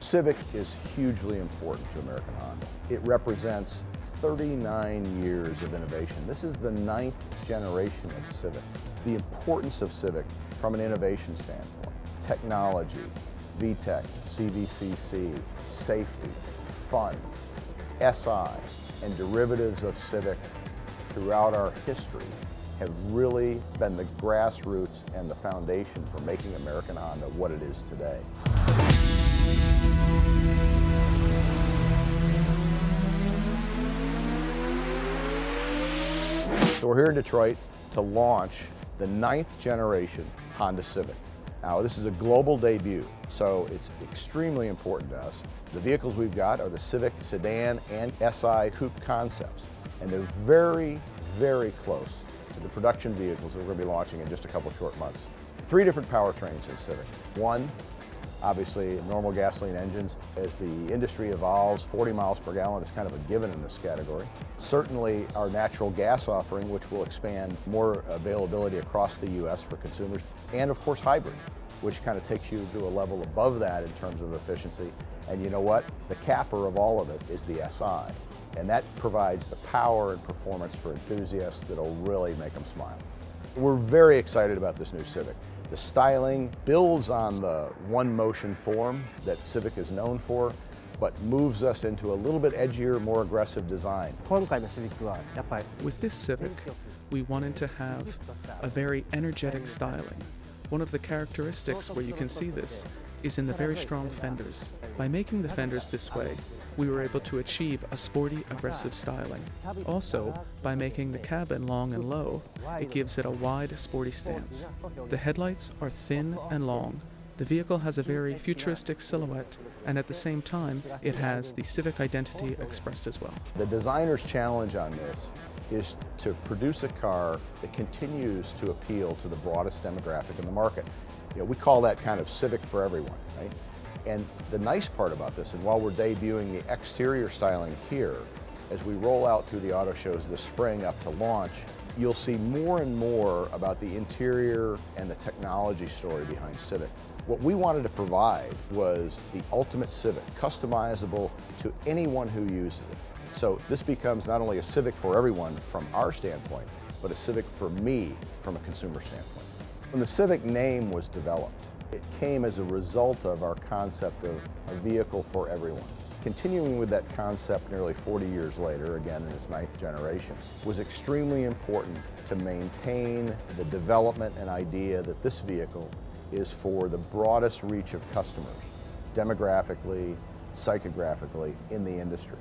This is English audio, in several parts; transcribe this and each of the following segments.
Civic is hugely important to American Honda. It represents 39 years of innovation. This is the 9th generation of Civic. The importance of Civic from an innovation standpoint, technology, VTEC, CVCC, safety, fun, SI, and derivatives of Civic throughout our history have really been the grassroots and the foundation for making American Honda what it is today. So we're here in Detroit to launch the 9th generation Honda Civic. Now this is a global debut, so it's extremely important to us. The vehicles we've got are the Civic sedan and SI coupe concepts, and they're very, very close to the production vehicles that we're going to be launching in just a couple short months. 3 different powertrains in Civic. One, obviously normal gasoline engines. As the industry evolves, 40 miles per gallon is kind of a given in this category. Certainly our natural gas offering, which will expand more availability across the U.S. for consumers, and of course hybrid, which kind of takes you to a level above that in terms of efficiency. And you know what? The capper of all of it is the SI. And that provides the power and performance for enthusiasts that'll really make them smile. We're very excited about this new Civic. The styling builds on the one motion form that Civic is known for, but moves us into a little bit edgier, more aggressive design. With this Civic, we wanted to have a very energetic styling. One of the characteristics where you can see this is in the very strong fenders. By making the fenders this way, we were able to achieve a sporty, aggressive styling. Also, by making the cabin long and low, it gives it a wide, sporty stance. The headlights are thin and long. The vehicle has a very futuristic silhouette, and at the same time, it has the Civic identity expressed as well. The designer's challenge on this is to produce a car that continues to appeal to the broadest demographic in the market. You know, we call that kind of Civic for everyone, right? And the nice part about this, and while we're debuting the exterior styling here, as we roll out through the auto shows this spring up to launch, you'll see more and more about the interior and the technology story behind Civic. What we wanted to provide was the ultimate Civic, customizable to anyone who uses it. So this becomes not only a Civic for everyone from our standpoint, but a Civic for me from a consumer standpoint. When the Civic name was developed, it came as a result of our concept of a vehicle for everyone. Continuing with that concept nearly 40 years later, again in its 9th generation, was extremely important to maintain the development and idea that this vehicle is for the broadest reach of customers, demographically, psychographically, in the industry.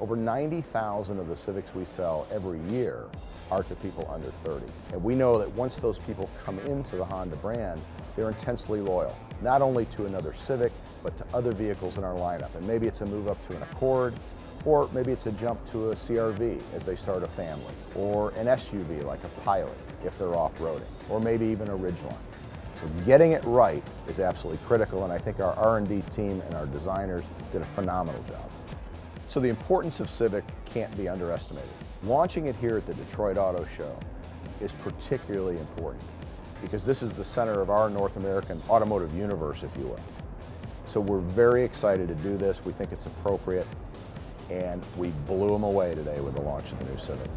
Over 90,000 of the Civics we sell every year are to people under 30. And we know that once those people come into the Honda brand, they're intensely loyal, not only to another Civic, but to other vehicles in our lineup. And maybe it's a move up to an Accord, or maybe it's a jump to a CR-V as they start a family, or an SUV like a Pilot if they're off-roading, or maybe even a Ridgeline. So getting it right is absolutely critical, and I think our R&D team and our designers did a phenomenal job. So the importance of Civic can't be underestimated. Launching it here at the Detroit Auto Show is particularly important because this is the center of our North American automotive universe, if you will. So we're very excited to do this. We think it's appropriate, and we blew them away today with the launch of the new Civic.